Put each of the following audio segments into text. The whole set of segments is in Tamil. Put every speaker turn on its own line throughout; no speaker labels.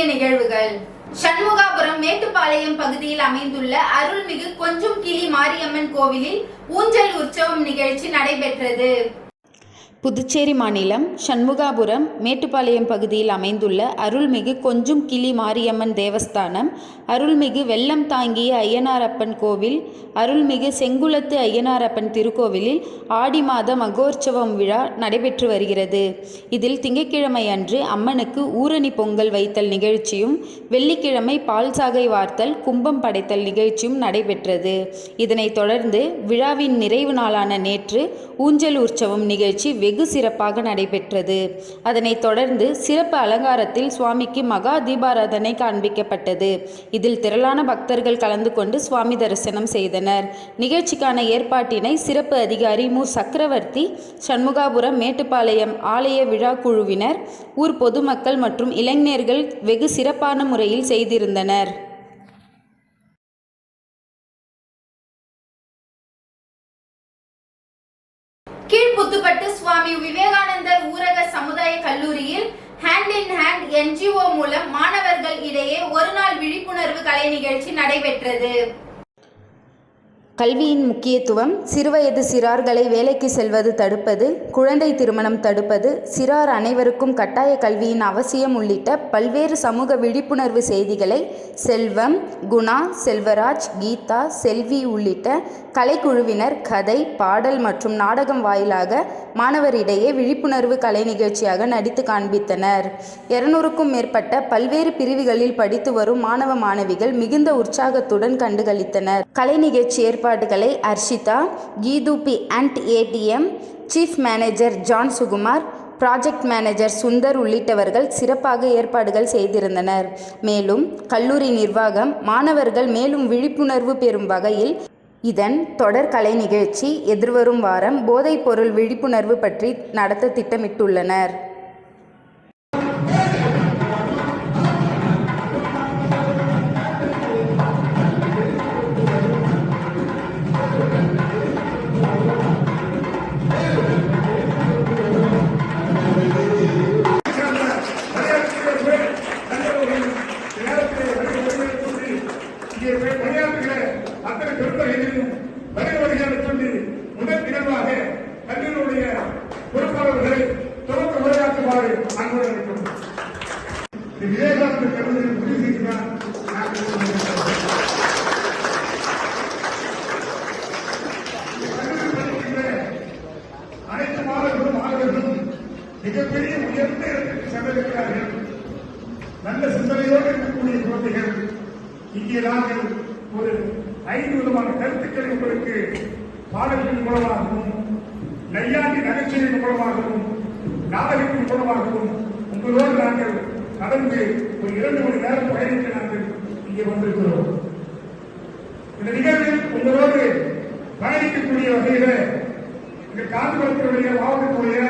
முக்கிய நிகழ்வுகள். சண்முகாபுரம் மேட்டுப்பாளையம் பகுதியில் அமைந்துள்ள அருள்மிகு கொஞ்சும் கிளி மாரியம்மன் கோவிலில் ஊஞ்சல் உற்சவம் நிகழ்ச்சி நடைபெற்றது.
புதுச்சேரி மாநிலம் சண்முகாபுரம் மேட்டுப்பாளையம் பகுதியில் அமைந்துள்ள அருள்மிகு கொஞ்சும் கிளி மாரியம்மன் தேவஸ்தானம், அருள்மிகு வெள்ளம் தாங்கிய ஐயனாரப்பன் கோவில், அருள்மிகு செங்குளத்து ஐயனாரப்பன் திருக்கோவிலில் ஆடி மாத மகோற்சவம் விழா நடைபெற்று வருகிறது. இதில் திங்கட்கிழமை அன்று அம்மனுக்கு ஊரணி பொங்கல் வைத்தல் நிகழ்ச்சியும், வெள்ளிக்கிழமை பால் சாகை வார்த்தல், கும்பம் படைத்தல் நிகழ்ச்சியும் நடைபெற்றது. இதனைத் தொடர்ந்து விழாவின் நிறைவு நாளான நேற்று ஊஞ்சல் உற்சவம் நிகழ்ச்சி வெகு சிறப்பாக நடைபெற்றது. அதனைத் தொடர்ந்து சிறப்பு அலங்காரத்தில் சுவாமிக்கு மகா தீபாராதனை காண்பிக்கப்பட்டது. இதில் திரளான பக்தர்கள் கலந்து கொண்டு சுவாமி தரிசனம் செய்தனர். நிகழ்ச்சிக்கான ஏற்பாட்டினை சிறப்பு அதிகாரி மு. சக்கரவர்த்தி, சண்முகாபுரம் மேட்டுப்பாளையம் ஆலய விழா குழுவினர், ஊர் பொதுமக்கள் மற்றும் இளைஞர்கள் வெகு சிறப்பான முறையில் செய்திருந்தனர்.
கீழ்புத்துப்பட்டு சுவாமி விவேகானந்தர் ஊரக சமுதாய கல்லூரியில் ஹேண்ட் இன் ஹேண்ட் NGO மூலம் மாணவர்கள் இடையே ஒருநாள் விழிப்புணர்வு கலை நிகழ்ச்சி நடைபெற்றது.
கல்வியின் முக்கியத்துவம், சிறுவயது சிறார்களை வேலைக்கு செல்வது தடுப்பது, குழந்தை திருமணம் தடுப்பது, சிறார் அனைவருக்கும் கட்டாய கல்வியின் அவசியம் உள்ளிட்ட பல்வேறு சமூக விழிப்புணர்வு செய்திகளை செல்வம், குணா, செல்வராஜ், கீதா, செல்வி உள்ளிட்ட கலைக்குழுவினர் கதை, பாடல் மற்றும் நாடகம் வாயிலாக மாணவரிடையே விழிப்புணர்வு கலை நிகழ்ச்சியாக நடித்து காண்பித்தனர். 200க்கும் மேற்பட்ட பல்வேறு பிரிவுகளில் படித்து வரும் மாணவ மாணவிகள் மிகுந்த உற்சாகத்துடன் கண்டுகளித்தனர். கலை நிகழ்ச்சி ஏற்பாடுகளை அர்ஷிதா, கீதுபி and ATM, chief manager John Sukumar, project manager Sundar உள்ளிட்டவர்கள் சிறப்பாக ஏற்பாடுகள் செய்திருந்தனர். மேலும் கல்லூரி நிர்வாகம் மாணவர்கள் மேலும் விழிப்புணர்வு பெறும் வகையில் இதன் தொடர் கலை நிகழ்ச்சி எதிர்வரும் வாரம் போதைப் பொருள் விழிப்புணர்வு பற்றி நடத்த திட்டமிட்டுள்ளனர்.
முதல் நிகழ்வாக கல்லூரியுடைய பொறுப்பாளர்களை தொடர்ந்து உரையாற்றுமாறு அன்புடன் விவேகானந்த கல்லூரியில் முடிவு செய்கிறார். அனைத்து மாணவர்களும் மிகப்பெரிய உயர்ந்த இடத்திற்கு சென்றிருக்கிறார்கள். நல்ல சிந்தனையோடு இருக்கக்கூடிய குழந்தைகள் இங்கே நாங்கள் ஒரு 5 விதமான கருத்துக்களை உங்களுக்கு பாடல்கள் மூலமாகவும், நையாண்டி நகைச்சுவையின் மூலமாகவும், நாடகத்தின் மூலமாகவும் உங்களோடு நாங்கள் கடந்து ஒரு 2 மணி நேரம் பயணிக்க நாங்கள் இங்கே வந்திருக்கிறோம். இந்த நிகழ்வில் உங்களோடு பயணிக்கக்கூடிய வகையில இந்த காஞ்சிபுரத்தினுடைய மாவட்டத்துடைய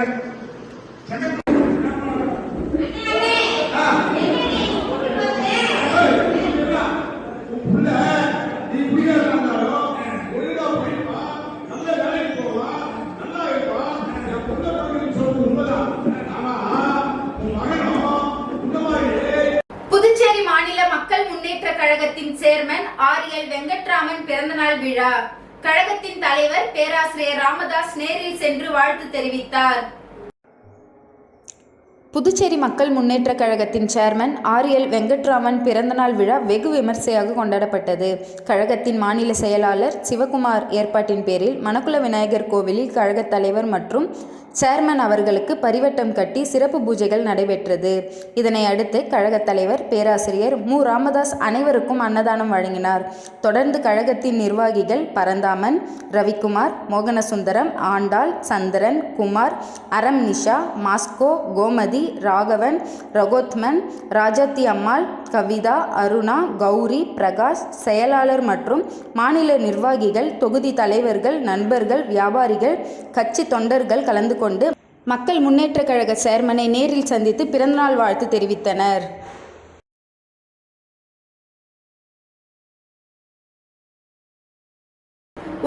புதுச்சேரி மாநில மக்கள் முன்னேற்ற கழகத்தின் சேர்மன் RL வெங்கட்ராமன் பிறந்தநாள் விழா. கழகத்தின் தலைவர் பேராசிரியர் ராமதாஸ் நேரில் சென்று வாழ்த்து தெரிவித்தார்.
புதுச்சேரி மக்கள் முன்னேற்ற கழகத்தின் சேர்மன் RL வெங்கட்ராமன் பிறந்தநாள் விழா வெகு விமர்சையாக கொண்டாடப்பட்டது. கழகத்தின் மாநில செயலாளர் சிவகுமார் ஏற்பாட்டின் பேரில் மணக்குள விநாயகர் கோவிலில் கழக தலைவர் மற்றும் சேர்மன் அவர்களுக்கு பரிவட்டம் கட்டி சிறப்பு பூஜைகள் நடைபெற்றது. இதனை அடுத்து கழக தலைவர் பேராசிரியர் மு. ராமதாஸ் அனைவருக்கும் அன்னதானம் வழங்கினார். தொடர்ந்து கழகத்தின் நிர்வாகிகள் பரந்தாமன், ரவிக்குமார், மோகனசுந்தரம், ஆண்டாள், சந்திரன், குமார், அரம் நிஷா, மாஸ்கோ, கோமதி, ராகவன், ரகோத்மன், ராஜாத்தி அம்மாள், கவிதா, அருணா, கௌரி, பிரகாஷ், செயலாளர் மற்றும் மாநில நிர்வாகிகள், தொகுதி தலைவர்கள், நண்பர்கள், வியாபாரிகள், கட்சி தொண்டர்கள் கலந்து கொண்டு மக்கள் முன்னேற்ற கழக சேர்மனை நேரில் சந்தித்து பிறந்தநாள் வாழ்த்து தெரிவித்தனர்.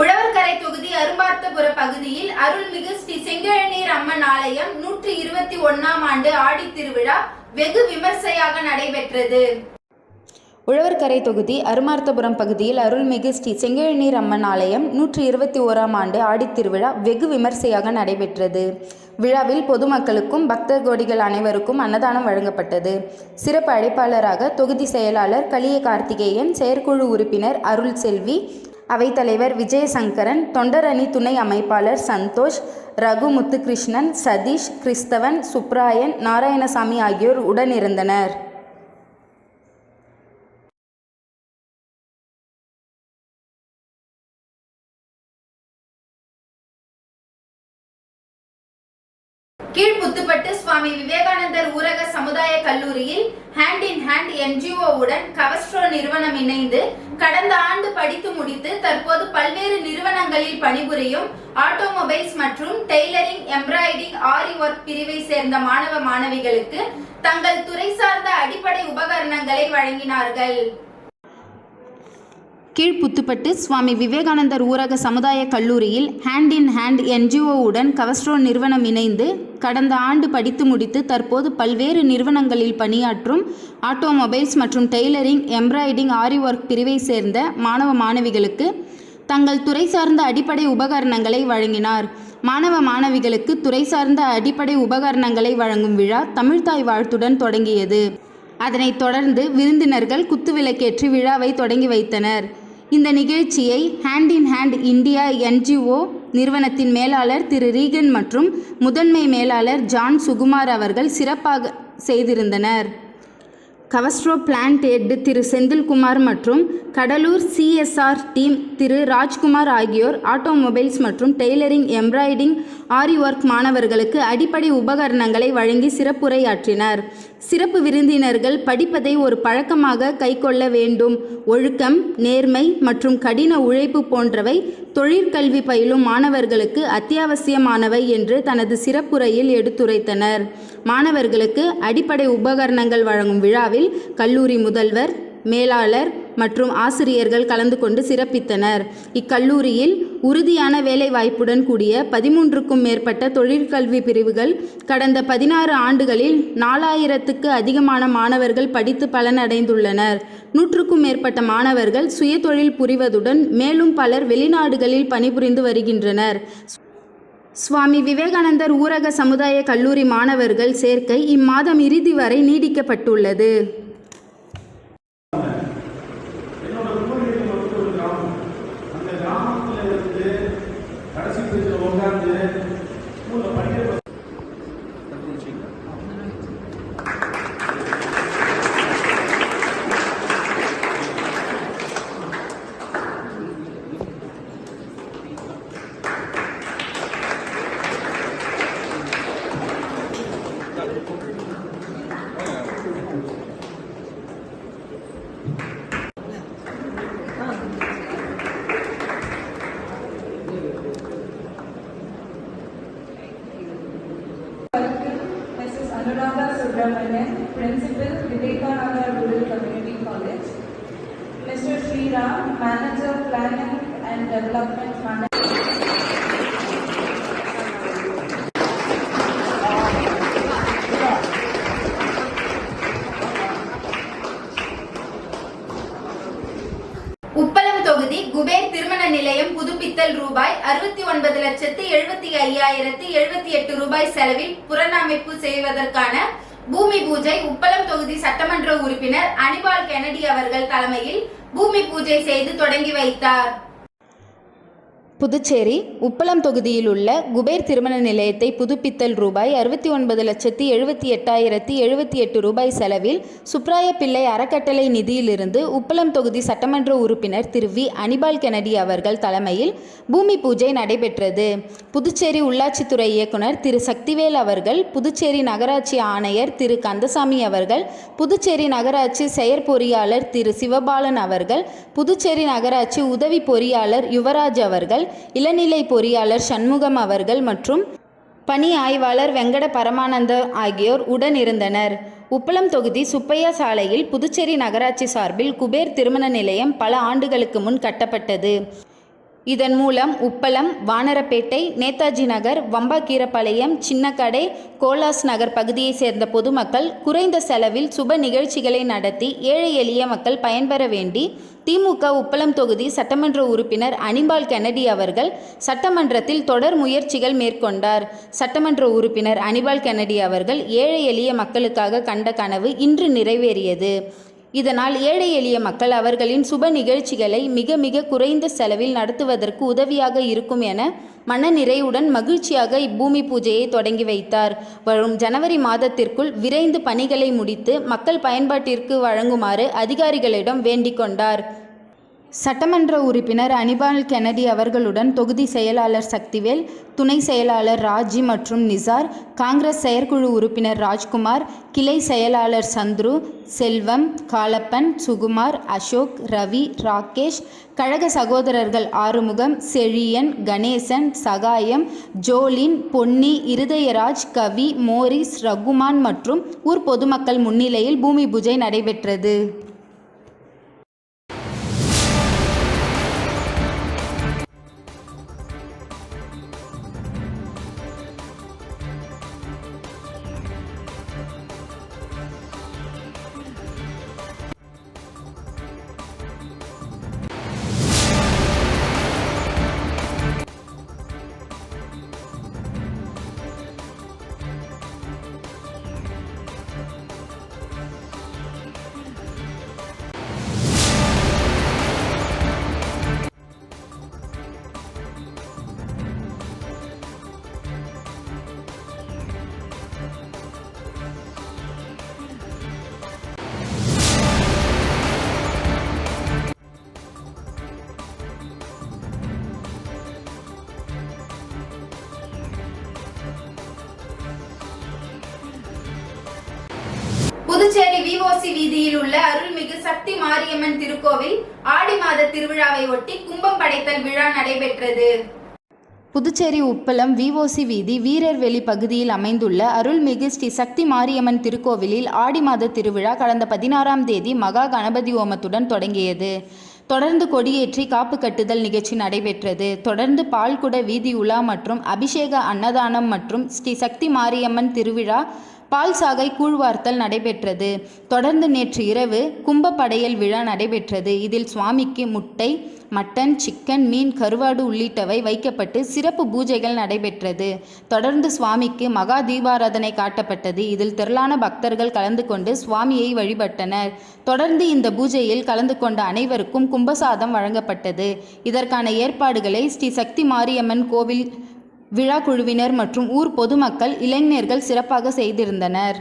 உழவர்கரை தொகுதி அரும்பார்த்தபுர பகுதியில் அருள்மிகு ஸ்ரீ செங்கழநீர் அம்மன் ஆலயம் 121ஆம் ஆண்டு ஆடி திருவிழா வெகு விமர்சையாக நடைபெற்றது.
உழவர்கரை தொகுதி அருமார்த்தபுரம் பகுதியில் அருள்மிகு ஸ்ரீ செங்கழுநீர் அம்மன் ஆலயம் 121ஆம் ஆண்டு ஆடித்திருவிழா வெகு விமர்சையாக நடைபெற்றது. விழாவில் பொதுமக்களுக்கும் பக்தர் கோடிகள் அனைவருக்கும் அன்னதானம் வழங்கப்பட்டது. சிறப்பு அழைப்பாளராக தொகுதி செயலாளர் கலிய கார்த்திகேயன், செயற்குழு உறுப்பினர் அருள் செல்வி, அவைத்தலைவர் விஜயசங்கரன், தொண்டர் அணி துணை அமைப்பாளர் சந்தோஷ், ரகு முத்துகிருஷ்ணன், சதீஷ், கிறிஸ்தவன், சுப்ராயன், நாராயணசாமி ஆகியோர் உடனிருந்தனர்.
கீழ்புத்துப்பட்டு சுவாமி விவேகானந்தர் ஊரக சமுதாய கல்லூரியில் ஹேண்ட் இன் ஹேண்ட் என்ஜிஓவுடன் கவஸ்ட்ரோ நிறுவனம் இணைந்து கடந்த ஆண்டு படித்து முடித்து தற்போது பல்வேறு நிறுவனங்களில் பணிபுரியும் ஆட்டோமொபைல்ஸ் மற்றும் டெய்லரிங், எம்ப்ராய்டிங், ஆரி ஒர்க் பிரிவை சேர்ந்த மாணவ மாணவிகளுக்கு தங்கள் துறை சார்ந்த அடிப்படை உபகரணங்களை வழங்கினார்கள்.
கீழ்புத்துப்பட்டு சுவாமி விவேகானந்தர் ஊரக சமுதாய கல்லூரியில் ஹேண்ட் இன் ஹேண்ட் என்ஜிஓவுடன் கவஸ்ட்ரோ நிறுவனம் இணைந்து கடந்த ஆண்டு படித்து முடித்து தற்போது பல்வேறு நிறுவனங்களில் பணியாற்றும் ஆட்டோமொபைல்ஸ் மற்றும் டெய்லரிங், எம்ப்ராய்டிங், ஆரி ஒர்க் பிரிவை சேர்ந்த மாணவ மாணவிகளுக்கு தங்கள் துறை சார்ந்த அடிப்படை உபகரணங்களை வழங்கினார். மாணவ மாணவிகளுக்கு துறை சார்ந்த அடிப்படை உபகரணங்களை வழங்கும் விழா தமிழ்த்தாய் வாழ்த்துடன் தொடங்கியது. அதனைத் தொடர்ந்து விருந்தினர்கள் குத்துவிளக்கேற்றி விழாவை தொடங்கி வைத்தனர். இந்த நிகழ்ச்சியை hand in hand India NGO நிறுவனத்தின் மேலாளர் திரு ரீகன் மற்றும் முதன்மை மேலாளர் ஜான் சுகுமார் அவர்கள் சிறப்பாக செய்திருந்தனர். கவஸ்ட்ரோ பிளான்ட் ஹெட் திரு செந்தில்குமார் மற்றும் கடலூர் சிஎஸ்ஆர் டீம் திரு ராஜ்குமார் ஆகியோர் ஆட்டோமொபைல்ஸ் மற்றும் டெய்லரிங், எம்ப்ராய்டிங், ஆரி ஒர்க் மாணவர்களுக்கு அடிப்படை உபகரணங்களை வழங்கி சிறப்புரையாற்றினர். சிறப்பு விருந்தினர்கள் படிப்பதை ஒரு பழக்கமாக கைக்கொள்ள வேண்டும், ஒழுக்கம், நேர்மை மற்றும் கடின உழைப்பு போன்றவை தொழிற்கல்வி பயிலும் மாணவர்களுக்கு அத்தியாவசியமானவை என்று தனது சிறப்புரையில் எடுத்துரைத்தனர். மாணவர்களுக்கு அடிப்படை உபகரணங்கள் வழங்கும் விழாவில் கல்லூரி முதல்வர், மேலாளர் மற்றும் ஆசிரியர்கள் கலந்து கொண்டு சிறப்பித்தனர். இக்கல்லூரியில் உறுதியான வேலைவாய்ப்புடன் கூடிய 13க்கும் மேற்பட்ட தொழிற்கல்வி பிரிவுகள் கடந்த 16 ஆண்டுகளில் 4000க்கு அதிகமான மாணவர்கள் படித்து பலனடைந்துள்ளனர். 100க்கும் மேற்பட்ட மாணவர்கள் சுயதொழில் புரிவதுடன் மேலும் பலர் வெளிநாடுகளில் பணிபுரிந்து வருகின்றனர். சுவாமி விவேகானந்தர் ஊரக சமுதாய கல்லூரி மாணவர்கள் சேர்க்கை இம்மாதம் இறுதி வரை நீடிக்கப்பட்டுள்ளது.
Anuradha Subramanian, Principal, Vivekananda Rural Community College. Mr. Sriram, Manager, Planning and Development Manager.
உப்பளம் தொகுதி குபேர் திருமண நிலையம் புதுப்பித்தல் ரூபாய் 69,75,078 ரூபாய் செலவில் புனரமைப்பு செய்வதற்கான பூமி பூஜை உப்பளம் தொகுதி சட்டமன்ற உறுப்பினர் அனிபால் கெனடி அவர்கள் தலைமையில் பூமி பூஜை செய்து தொடங்கி வைத்தார்.
புதுச்சேரி உப்பளம் தொகுதியில் உள்ள குபேர் திருமண நிலையத்தை புதுப்பித்தல் ரூபாய் 69,78,078 ரூபாய் செலவில் சுப்ராய பிள்ளை அறக்கட்டளை நிதியிலிருந்து உப்பளம் தொகுதி சட்டமன்ற உறுப்பினர் திரு வி அனிபால் கெனடி அவர்கள் தலைமையில் பூமி பூஜை நடைபெற்றது. புதுச்சேரி உள்ளாட்சித்துறை இயக்குனர் திரு சக்திவேல் அவர்கள், புதுச்சேரி நகராட்சி ஆணையர் திரு கந்தசாமி அவர்கள், புதுச்சேரி நகராட்சி செயற்பொறியாளர் திரு சிவபாலன் அவர்கள், புதுச்சேரி நகராட்சி உதவி பொறியாளர் யுவராஜ் அவர்கள், இளநிலை பொறியாளர் சண்முகம் அவர்கள் மற்றும் பணி ஆய்வாளர் வெங்கட பரமானந்த ஆகியோர் உடன் இருந்தனர். உப்பளம் தொகுதி சுப்பையா சாலையில் புதுச்சேரி நகராட்சி சார்பில் குபேர் திருமண நிலையம் பல ஆண்டுகளுக்கு முன் கட்டப்பட்டது. இதன் மூலம் உப்பளம், வானரப்பேட்டை, நேதாஜி நகர், வம்பாக்கீரப்பாளையம், சின்னக்கடை, கோலாஸ் நகர் பகுதியைச் சேர்ந்த பொதுமக்கள் குறைந்த செலவில் சுப நிகழ்ச்சிகளை நடத்தி ஏழை எளிய மக்கள் பயன்பெற வேண்டி திமுக உப்பளம் தொகுதி சட்டமன்ற உறுப்பினர் அனிபால் கென்னடி அவர்கள் சட்டமன்றத்தில் தொடர் முயற்சிகள் மேற்கொண்டார். சட்டமன்ற உறுப்பினர் அனிபால் கென்னடி அவர்கள் ஏழை எளிய மக்களுக்காக கண்ட கனவு இன்று நிறைவேறியது. இதனால் ஏழை எளிய மக்கள் அவர்களின் சுப நிகழ்ச்சிகளை மிக மிக குறைந்த செலவில் நடத்துவதற்கு உதவியாக இருக்கும் என மனநிறைவுடன் மகிழ்ச்சியாக இப்பூமி பூஜையை தொடங்கி வைத்தார். வரும் ஜனவரி மாதத்திற்குள் விரைந்து பணிகளை முடித்து மக்கள் பயன்பாட்டிற்கு வழங்குமாறு அதிகாரிகளிடம் வேண்டிக் கொண்டார். சட்டமன்ற உறுப்பினர் அனிபால் கென்னடி அவர்களுடன் தொகுதி செயலாளர் சக்திவேல், துணை செயலாளர் ராஜி மற்றும் நிசார், காங்கிரஸ் செயற்குழு உறுப்பினர் ராஜ்குமார், கிளை செயலாளர் சந்துரு, செல்வம், காலப்பன், சுகுமார், அசோக், ரவி, ராகேஷ், கழக சகோதரர்கள் ஆறுமுகம், செழியன், கணேசன், சகாயம், ஜோலின், பொன்னி, இருதயராஜ், கவி, மோரிஸ், ரகுமான் மற்றும் ஊர் பொதுமக்கள் முன்னிலையில் பூமி பூஜை நடைபெற்றது.
புதுச்சேரி VOC வீதியில் உள்ள அருள்மிகு சக்தி மாரியம்மன் திருக்கோவில் ஆடி மாத திருவிழாவை ஒட்டி கும்பம் படைத்தல் விழா நடைபெற்றது.
புதுச்சேரி உப்பளம் VOC வீதி வீரர்வெளி பகுதியில் அமைந்துள்ள அருள்மிகு ஸ்ரீ சக்தி மாரியம்மன் திருக்கோவிலில் ஆடி மாத திருவிழா கடந்த 16ஆம் தேதி மகா கணபதி ஹோமத்துடன் தொடங்கியது. தொடர்ந்து கொடியேற்றி காப்பு கட்டுதல் நிகழ்ச்சி நடைபெற்றது. தொடர்ந்து பால்குட வீதி உலா மற்றும் அபிஷேக அன்னதானம் மற்றும் ஸ்ரீ சக்தி மாரியம்மன் திருவிழா பால் சாகை கூழ்வார்த்தல் நடைபெற்றது. தொடர்ந்து நேற்று இரவு கும்பப்படையல் விழா நடைபெற்றது. இதில் சுவாமிக்கு முட்டை, மட்டன், சிக்கன், மீன், கருவாடு உள்ளிட்டவை வைக்கப்பட்டு சிறப்பு பூஜைகள் நடைபெற்றது. தொடர்ந்து சுவாமிக்கு மகா தீபாராதனை காட்டப்பட்டது. இதில் திரளான பக்தர்கள் கலந்து கொண்டு சுவாமியை வழிபட்டனர். தொடர்ந்து இந்த பூஜையில் கலந்து கொண்ட அனைவருக்கும் கும்பசாதம் வழங்கப்பட்டது. இதற்கான ஏற்பாடுகளை ஸ்ரீ சக்தி மாரியம்மன் கோவில் விழா குழுவினர் மற்றும் ஊர் பொதுமக்கள், இளைஞர்கள் சிறப்பாக செய்திருந்தனர்.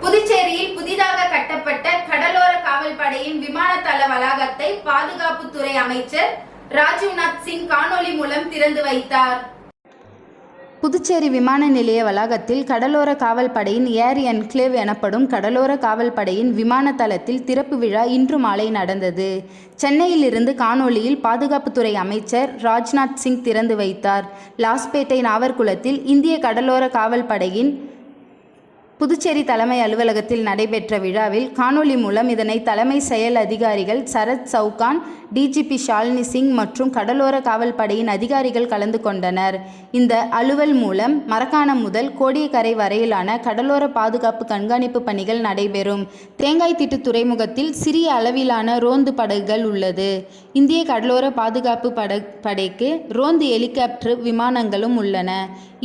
புதுச்சேரியில் புதிதாக கட்டப்பட்ட கடலோர காவல் படையின் விமான தள வளாகத்தை பாதுகாப்புத்துறை அமைச்சர் ராஜ்நாத் சிங் காணொலி மூலம் திறந்து வைத்தார்.
புதுச்சேரி விமான நிலைய வளாகத்தில் கடலோர காவல் படையின் ஏர் என்க்ளேவ் எனப்படும் கடலோர காவல் படையின் விமான தளத்தில் திறப்பு விழா இன்று மாலை நடந்தது. சென்னையிலிருந்து காணொலியில் பாதுகாப்புத்துறை அமைச்சர் ராஜ்நாத் சிங் திறந்து வைத்தார். லாஸ்பேட்டை நாவர்குளத்தில் இந்திய கடலோர காவல் படையின் புதுச்சேரி தலைமை அலுவலகத்தில் நடைபெற்ற விழாவில் காணொலி மூலம் இதனை தலைமை செயல் அதிகாரிகள் சரத் சவுகான், டிஜிபி ஷாலினி சிங் மற்றும் கடலோர காவல் படையின் அதிகாரிகள் கலந்து கொண்டனர். இந்த அலுவல் மூலம் மரக்காணம் முதல் கோடியக்கரை வரையிலான கடலோர பாதுகாப்பு கண்காணிப்பு பணிகள் நடைபெறும். தேங்காய்திட்டு துறைமுகத்தில் சிறிய அளவிலான ரோந்து படகுகள் உள்ளது. இந்திய கடலோர பாதுகாப்பு படைக்கு ரோந்து ஹெலிகாப்டர் விமானங்களும் உள்ளன.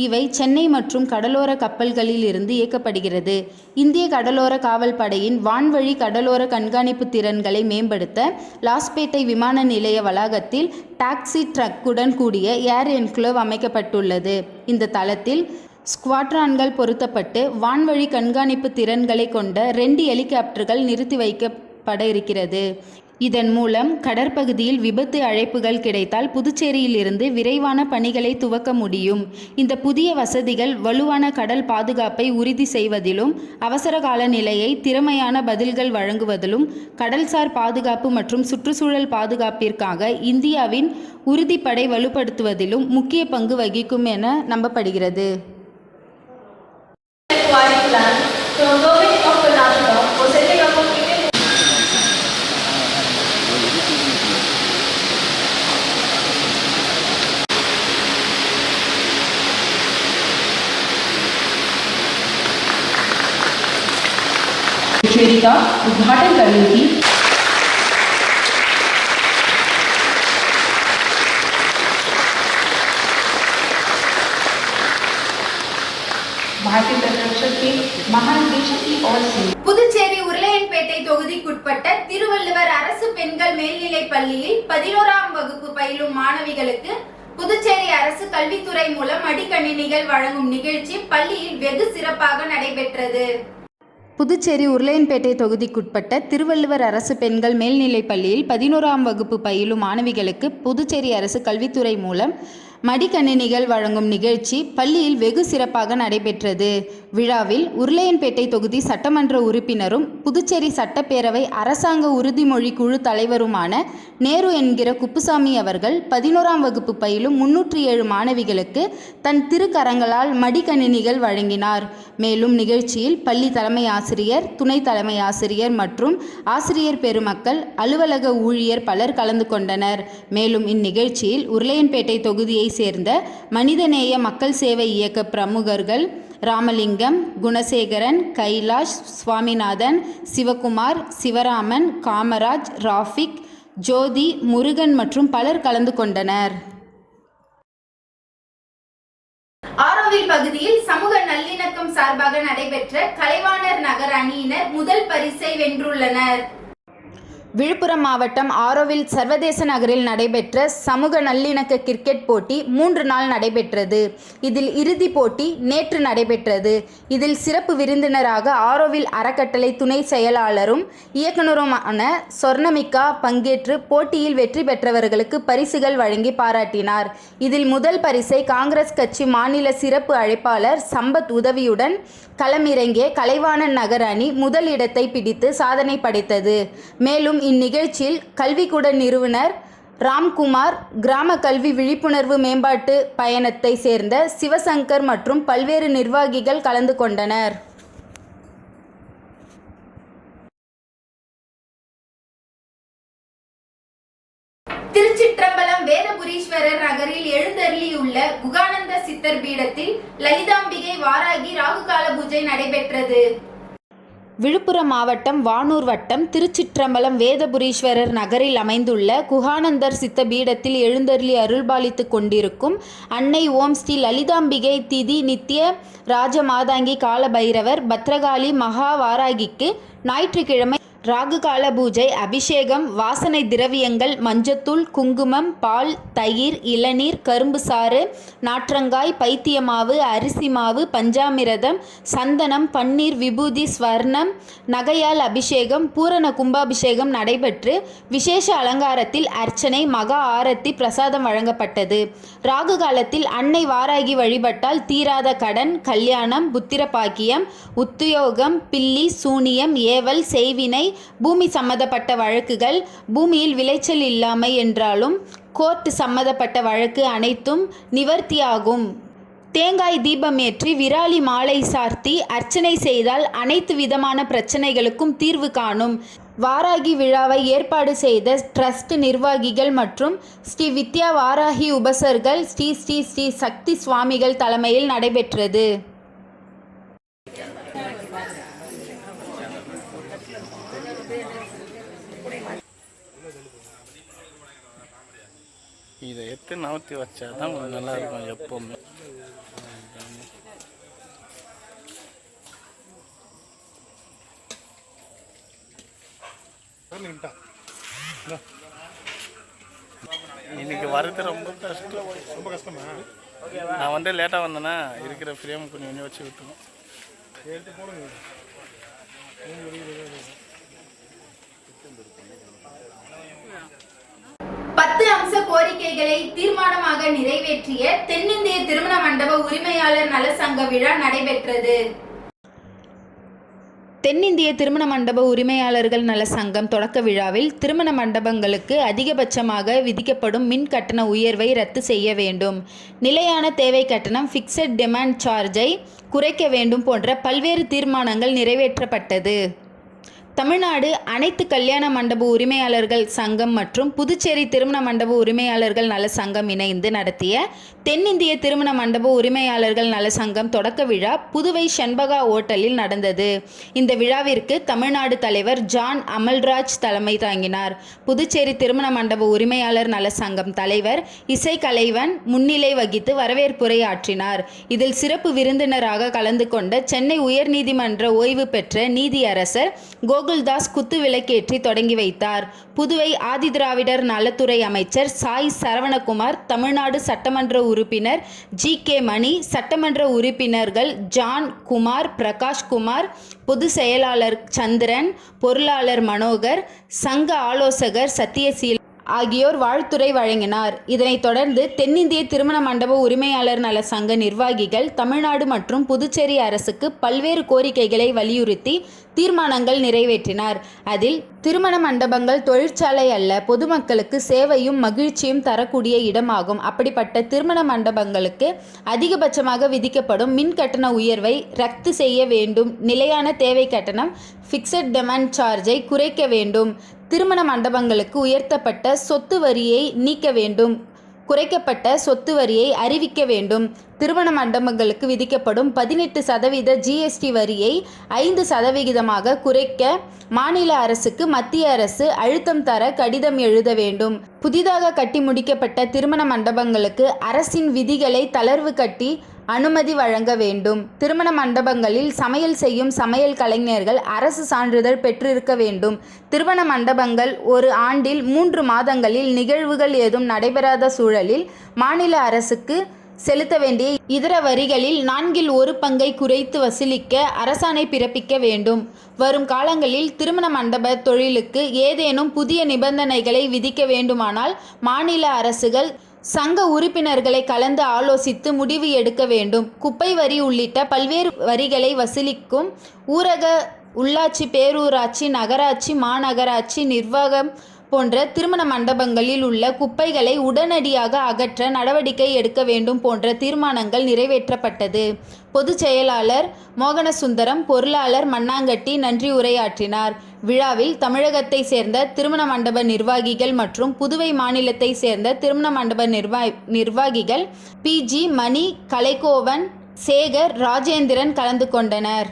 இவை சென்னை மற்றும் கடலோர கப்பல்களில் இருந்து இயக்கப்படுகிறது. இந்திய கடலோர காவல் படையின் வான்வழி கடலோர கண்காணிப்பு திறன்களை மேம்படுத்த லாஸ்பேட்டை விமான நிலைய வளாகத்தில் டாக்ஸி ட்ரக்குடன் கூடிய ஏர் என்க்ளேவ் அமைக்கப்பட்டுள்ளது. இந்த தளத்தில் ஸ்குவாட்ரான்கள் பொருத்தப்பட்டு வான்வழி கண்காணிப்பு திறன்களை கொண்ட 2 ஹெலிகாப்டர்கள் நிறுத்தி வைக்கப்பட இருக்கிறது. இதன் மூலம் கடற்பகுதியில் விபத்து அழைப்புகள் கிடைத்தால் புதுச்சேரியில் இருந்து விரைவான பணிகளை துவக்க முடியும். இந்த புதிய வசதிகள் வலுவான கடல் பாதுகாப்பை உறுதி செய்வதிலும், அவசரகால நிலையை திறமையான பதில்கள் வழங்குவதிலும், கடல்சார் பாதுகாப்பு மற்றும் சுற்றுச்சூழல் பாதுகாப்பிற்காக இந்தியாவின் உறுதிப்படை வலுப்படுத்துவதிலும் முக்கிய பங்கு வகிக்கும் என நம்பப்படுகிறது.
पुदुचेरी का उद्घाटन करने की भारतीय तटरक्षक के महानिदेशक की ओर से
புதுச்சேரி உருளையன்பேட்டை தொகுதிக்குட்பட்ட திருவள்ளுவர் அரசு பெண்கள் மேல்நிலைப் பள்ளியில் 11ஆம் வகுப்பு பயிலும் மாணவிகளுக்கு புதுச்சேரி அரசு கல்வித்துறை மூலம் மடிக்கணினிகள் வழங்கும் நிகழ்ச்சி பள்ளியில் வெகு சிறப்பாக நடைபெற்றது.
புதுச்சேரி உருளையன்பேட்டை தொகுதிக்குட்பட்ட திருவள்ளுவர் அரசு பெண்கள் மேல்நிலைப் பள்ளியில் 11ஆம் வகுப்பு பயிலும் மாணவிகளுக்கு புதுச்சேரி அரசு கல்வித்துறை மூலம் மடிக்கணினிகள் வழங்கும் நிகழ்ச்சி பள்ளியில் வெகு சிறப்பாக நடைபெற்றது. விழாவில் உருளையன்பேட்டை தொகுதி சட்டமன்ற உறுப்பினரும் புதுச்சேரி சட்டப்பேரவை அரசாங்க உறுதிமொழி குழு தலைவருமான நேரு என்கிற குப்புசாமி அவர்கள் 11ஆம் வகுப்பு பயிலும் 307 மாணவிகளுக்கு தன் திருக்கரங்களால் மடிக்கணினிகள் வழங்கினார். மேலும் நிகழ்ச்சியில் பள்ளி தலைமை ஆசிரியர், துணை தலைமை ஆசிரியர் மற்றும் ஆசிரியர் பெருமக்கள், அலுவலக ஊழியர் பலர் கலந்து கொண்டனர். மேலும் இந்நிகழ்ச்சியில் உருளையன்பேட்டை தொகுதியை சேர்ந்த மனிதநேய மக்கள் சேவை இயக்க பிரமுகர்கள் ராமலிங்கம், குணசேகரன், கைலாஷ், சுவாமிநாதன், சிவகுமார், சிவராமன், காமராஜ், ராஃபிக், ஜோதி, முருகன் மற்றும் பலர் கலந்து கொண்டனர்.
ஆரோவில் பகுதியில் சமூக நல்லிணக்கம் சார்பாக நடைபெற்ற கலைவாணர் நகர் அணியினர் முதல் பரிசை வென்றுள்ளனர்.
விழுப்புரம் மாவட்டம் ஆரோவில் சர்வதேச நகரில் நடைபெற்ற சமூக நல்லிணக்க கிரிக்கெட் போட்டி 3 நாள் நடைபெற்றது. இதில் இறுதி போட்டி நேற்று நடைபெற்றது. இதில் சிறப்பு விருந்தினராக ஆரோவில் அறக்கட்டளை துணை செயலாளரும் இயக்குநருமான சொர்ணமிகா பங்கேற்று போட்டியில் வெற்றி பெற்றவர்களுக்கு பரிசுகள் வழங்கி பாராட்டினார். இதில் முதல் பரிசை காங்கிரஸ் கட்சி மாநில சிறப்பு அழைப்பாளர் சம்பத் உதவியுடன் களமிறங்கிய கலைவாணன் நகர் அணி முதல் இடத்தை பிடித்து சாதனை படைத்தது. மேலும் இந்நிகழ்ச்சியில் கல்விக்கூட நிறுவனர் ராம்குமார், கிராம கல்வி விழிப்புணர்வு மேம்பாட்டு பயணத்தை சேர்ந்த சிவசங்கர் மற்றும் பல்வேறு நிர்வாகிகள் கலந்து கொண்டனர்.
திருச்சிற்றம்பலம் வேதபுரீஸ்வரர் நகரில் எழுந்தருளியுள்ள குகானந்த சித்தர் பீடத்தில் லலிதாம்பிகை வாராகி ராகுகால பூஜை நடைபெற்றது.
விழுப்புரம் மாவட்டம் வானூர் வட்டம் திருச்சிற்றம்பலம் வேதபுரீஸ்வரர் நகரில் அமைந்துள்ள குகானந்தர் சித்த பீடத்தில் எழுந்தருளி அருள்பாலித்து கொண்டிருக்கும் அன்னை ஓம் ஸ்ரீ லலிதாம்பிகை திதி நித்திய ராஜமாதாங்கி கால பைரவர் பத்ரகாளி மகா வாராகிக்கு ஞாயிற்றுக்கிழமை ராகுகால பூஜை, அபிஷேகம், வாசனை திரவியங்கள், மஞ்சத்தூள், குங்குமம், பால், தயிர், இளநீர், கரும்பு சாறு, நாற்றங்காய், பைத்தியமாவு, அரிசி மாவு, பஞ்சாமிரதம், சந்தனம், பன்னீர், விபூதி, ஸ்வர்ணம், நகையால் அபிஷேகம், பூரண கும்பாபிஷேகம் நடைபெற்று விசேஷ அலங்காரத்தில் அர்ச்சனை, மகா ஆரத்தி, பிரசாதம் வழங்கப்பட்டது. ராகு காலத்தில் அன்னை வாராகி வழிபட்டால் தீராத கடன், கல்யாணம், புத்திர பாக்கியம், உத்தியோகம், பில்லி, சூனியம், ஏவல், செய்வினை, பூமி சம்பந்தப்பட்ட வழக்குகள், பூமியில் விளைச்சல் இல்லாமை என்றாலும் கோர்ட் சம்பந்தப்பட்ட வழக்கு அனைத்தும் நிவர்த்தியாகும். தேங்காய் தீபம் ஏற்றி விராலி மாலை சார்த்தி அர்ச்சனை செய்தால் அனைத்து விதமான பிரச்சனைகளுக்கும் தீர்வு காணும். வாராகி விழாவை ஏற்பாடு செய்த ட்ரஸ்ட் நிர்வாகிகள் மற்றும் ஸ்ரீ வித்யா வாராகி உபசர்கள் ஸ்ரீ ஸ்ரீ ஸ்ரீ சக்தி சுவாமிகள் தலைமையில் நடைபெற்றது.
இதை எடுத்து நவர்த்தி வச்சா தான் கொஞ்சம் நல்லா இருக்கும் எப்போவுமே. இன்னைக்கு வரது ரொம்ப கஷ்டமா. நான் வந்து லேட்டாக வந்தேன்னா இருக்கிற ஃப்ரேம் கொஞ்சம் வச்சு விட்டுருவோம். எடுத்து போடுங்க.
10 அம்ச கோரிக்கைகளை தீர்மானமாக நிறைவேற்றிய தென்னிந்திய திருமண மண்டப உரிமையாளர் நல சங்க விழா நடைபெற்றது.
தென்னிந்திய திருமண மண்டப உரிமையாளர்கள் நல சங்கம் தொடக்க விழாவில் திருமண மண்டபங்களுக்கு அதிகபட்சமாக விதிக்கப்படும் மின் கட்டண உயர்வை ரத்து செய்ய வேண்டும், நிலையான தேவை கட்டணம் ஃபிக்ஸட் டிமாண்ட் சார்ஜை குறைக்க வேண்டும் போன்ற பல்வேறு தீர்மானங்கள் நிறைவேற்றப்பட்டது. தமிழ்நாடு அனைத்து கல்யாண மண்டப உரிமையாளர்கள் சங்கம் மற்றும் புதுச்சேரி திருமண மண்டப உரிமையாளர்கள் நல சங்கம் இணைந்து நடத்திய தென்னிந்திய திருமண மண்டப உரிமையாளர்கள் நல சங்கம் தொடக்க விழா புதுவை ஷண்பகா ஓட்டலில் நடந்தது. இந்த விழாவிற்கு தமிழ்நாடு தலைவர் ஜான் அமல்ராஜ் தலைமை தாங்கினார். புதுச்சேரி திருமண மண்டப உரிமையாளர் நல சங்கம் தலைவர் இசை கலைவன் முன்னிலை வகித்து வரவேற்புரை ஆற்றினார். இதில் சிறப்பு விருந்தினராக கலந்து கொண்ட சென்னை உயர்நீதிமன்ற ஓய்வு பெற்ற நீதியரசர் கோகுல்தாஸ் குத்து விளக்கேற்றி தொடங்கி வைத்தார். புதுவை ஆதிதிராவிடர் நலத்துறை அமைச்சர் சாய் சரவணகுமார், தமிழ்நாடு சட்டமன்ற உறுப்பினர் GK மணி, சட்டமன்ற உறுப்பினர்கள் ஜான் குமார், பிரகாஷ் குமார், பொதுச் செயலாளர் சந்திரன், பொருளாளர் மனோகர், சங்க ஆலோசகர் சத்யசீல் ஆகியோர் வாழ்த்துரை வழங்கினார். இதனைத் தொடர்ந்து தென்னிந்திய திருமண மண்டப உரிமையாளர் நல சங்க நிர்வாகிகள் தமிழ்நாடு மற்றும் புதுச்சேரி அரசுக்கு பல்வேறு கோரிக்கைகளை வலியுறுத்தி தீர்மானங்கள் நிறைவேற்றினார். அதில் திருமண மண்டபங்கள் தொழிற்சாலை அல்ல, பொதுமக்களுக்கு சேவையும் மகிழ்ச்சியும் தரக்கூடிய இடமாகும். அப்படிப்பட்ட திருமண மண்டபங்களுக்கு அதிகபட்சமாக விதிக்கப்படும் மின் கட்டண உயர்வை ரத்து செய்ய வேண்டும், நிலையான தேவை கட்டணம் ஃபிக்ஸட் டிமாண்ட் சார்ஜை குறைக்க வேண்டும், திருமண மண்டபங்களுக்கு உயர்த்தப்பட்ட சொத்து வரியை நீக்க வேண்டும், குறைக்கப்பட்ட சொத்து வரியை அறிவிக்க வேண்டும், திருமண மண்டபங்களுக்கு விதிக்கப்படும் 18% GST வரியை 5% குறைக்க மாநில அரசுக்கு மத்திய அரசு அழுத்தம் தர கடிதம் எழுத வேண்டும். புதிதாக கட்டி முடிக்கப்பட்ட திருமண மண்டபங்களுக்கு அரசின் விதிகளை தளர்வு கட்டி அனுமதி வழங்க வேண்டும். திருமண மண்டபங்களில் சமையல் செய்யும் சமையல் கலைஞர்கள் அரசு சான்றிதழ் பெற்றிருக்க வேண்டும். திருமண மண்டபங்கள் ஒரு ஆண்டில் 3 மாதங்களில் நிகழ்வுகள் ஏதும் நடைபெறாத சூழலில் மாநில அரசுக்கு செலுத்த வேண்டிய இதர வரிகளில் 1/4 பங்கை குறைத்து வசூலிக்க அரசாணை பிறப்பிக்க வேண்டும். வரும் காலங்களில் திருமண மண்டப தொழிலுக்கு ஏதேனும் புதிய நிபந்தனைகளை விதிக்க வேண்டுமானால் மாநில அரசுகள் சங்க உறுப்பினர்களை கலந்து ஆலோசித்து முடிவு எடுக்க வேண்டும். குப்பை வரி உள்ளிட்ட பல்வேறு வரிகளை வசூலிக்கும் ஊரக, உள்ளாட்சி, பேரூராட்சி, நகராட்சி, மாநகராட்சி நிர்வாகம் போன்ற திருமண மண்டபங்களில் உள்ள குப்பைகளை உடனடியாக அகற்ற நடவடிக்கை எடுக்க வேண்டும் போன்ற தீர்மானங்கள் நிறைவேற்றப்பட்டது. பொதுச் செயலாளர் மோகனசுந்தரம், பொருளாளர் மண்ணாங்கட்டி நன்றி உரையாற்றினார். விழாவில் தமிழகத்தை சேர்ந்த திருமண மண்டப நிர்வாகிகள் மற்றும் புதுவை மாநிலத்தை சேர்ந்த திருமண மண்டப நிர்வாகிகள் PG மணி, கலைக்கோவன், சேகர், ராஜேந்திரன் கலந்து கொண்டனர்.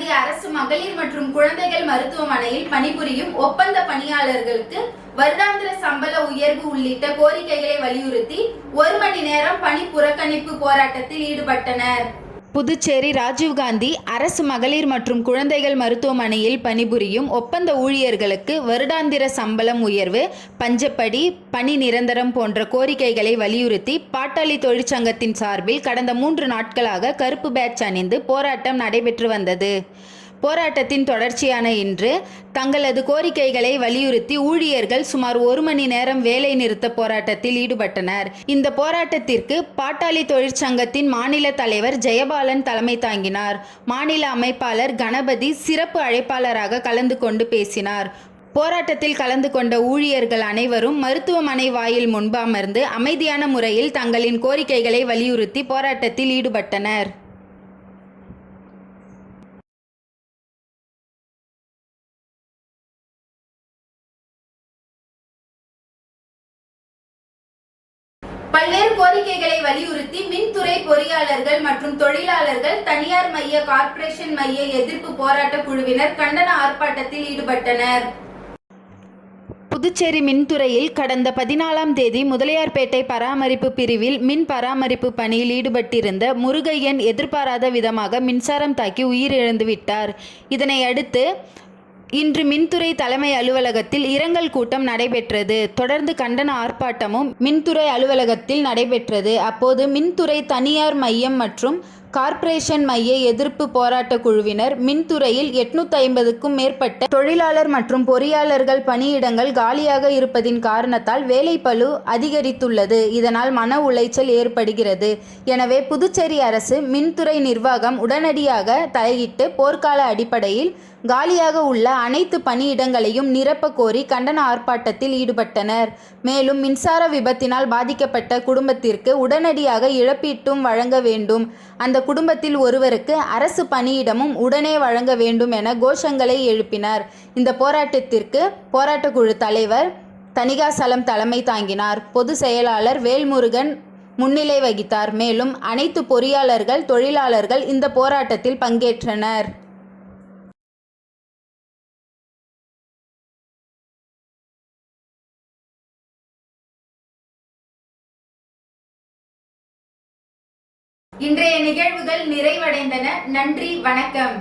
ராஜீவ்காந்தி அரசு மகளிர் மற்றும் குழந்தைகள் மருத்துவமனையில் பணிபுரியும் ஒப்பந்த பணியாளர்களுக்கு வருடாந்திர சம்பள உயர்வு உள்ளிட்ட கோரிக்கைகளை வலியுறுத்தி 1 மணி நேரம் பணி புறக்கணிப்பு போராட்டத்தில் ஈடுபட்டனர்.
புதுச்சேரி ராஜீவ்காந்தி அரசு மகளிர் மற்றும் குழந்தைகள் மருத்துவமனையில் பணிபுரியும் ஒப்பந்த ஊழியர்களுக்கு வருடாந்திர சம்பளம் உயர்வு, பஞ்சப்படி, பணி நிரந்தரம் போன்ற கோரிக்கைகளை வலியுறுத்தி பாட்டாளி தொழிற்சங்கத்தின் சார்பில் கடந்த 3 நாட்களாக கருப்பு பேட்ச் அணிந்து போராட்டம் நடைபெற்று வந்தது. போராட்டத்தின் தொடர்ச்சியான இன்று தங்களது கோரிக்கைகளை வலியுறுத்தி ஊழியர்கள் சுமார் 1 மணி நேரம் வேலை நிறுத்த போராட்டத்தில் ஈடுபட்டனர். இந்த போராட்டத்திற்கு பாட்டாளி தொழிற்சங்கத்தின் மாநில தலைவர் ஜெயபாலன் தலைமை தாங்கினார். மாநில அமைப்பாளர் கணபதி சிறப்பு அழைப்பாளராக கலந்து கொண்டு பேசினார். போராட்டத்தில் கலந்து கொண்ட ஊழியர்கள் அனைவரும் மருத்துவமனை வாயில் முன்பு அமர்ந்து அமைதியான முறையில் தங்களின் கோரிக்கைகளை வலியுறுத்தி போராட்டத்தில் ஈடுபட்டனர்.
பல்வேறு கோரிக்கைகளை வலியுறுத்தி மின்துறை பொறியாளர்கள் மற்றும் தொழிலாளர்கள் தனியார் மைய கார்ப்பரேஷன் மைய எதிர்ப்பு போராட்ட குழுவினர் கண்டன ஆர்ப்பாட்டத்தில் ஈடுபட்டனர்.
புதுச்சேரி மின்துறையில் கடந்த 14ஆம் தேதி முதலியார்பேட்டை பராமரிப்பு பிரிவில் மின் பராமரிப்பு பணியில் ஈடுபட்டிருந்த முருகையன் எதிர்பாராத விதமாக மின்சாரம் தாக்கி உயிரிழந்துவிட்டார். இதனை அடுத்து இன்று மின்துறை தலைமை அலுவலகத்தில் இரங்கல் கூட்டம் நடைபெற்றது. தொடர்ந்து கண்டன ஆர்ப்பாட்டமும் மின்துறை அலுவலகத்தில் நடைபெற்றது. அப்போது மின்துறை தனியார் மையம் மற்றும் கார்ப்பரேஷன் மைய எதிர்ப்பு போராட்ட குழுவினர் மின்துறையில் 850க்கும் மேற்பட்ட தொழிலாளர் மற்றும் பொறியாளர்கள் பணியிடங்கள் காலியாக இருப்பதின் காரணத்தால் வேலைப்பளு அதிகரித்துள்ளது. இதனால் மன உளைச்சல் ஏற்படுகிறது. எனவே புதுச்சேரி அரசு மின்துறை நிர்வாகம் உடனடியாக தலையிட்டு போர்க்கால அடிப்படையில் காலியாக உள்ள அனைத்து பணியிடங்களையும் நிரப்ப கோரி கண்டன ஆர்ப்பாட்டத்தில் ஈடுபட்டனர். மேலும் மின்சார விபத்தினால் பாதிக்கப்பட்ட குடும்பத்திற்கு உடனடியாக இழப்பீட்டும் வழங்க வேண்டும். அந்த குடும்பத்தில் ஒருவருக்கு அரசு பணியிடமும் உடனே வழங்க வேண்டும் என கோஷங்களை எழுப்பினார். இந்த போராட்டத்திற்கு போராட்டக்குழு தலைவர் தணிகாசலம் தலைமை தாங்கினார். பொதுச் செயலாளர் வேல்முருகன் முன்னிலை வகித்தார். மேலும் அனைத்து பொறியாளர்கள், தொழிலாளர்கள் இந்த போராட்டத்தில் பங்கேற்றனர்.
இன்றைய நிகழ்வுகள் நிறைவடைந்தன. நன்றி, வணக்கம்.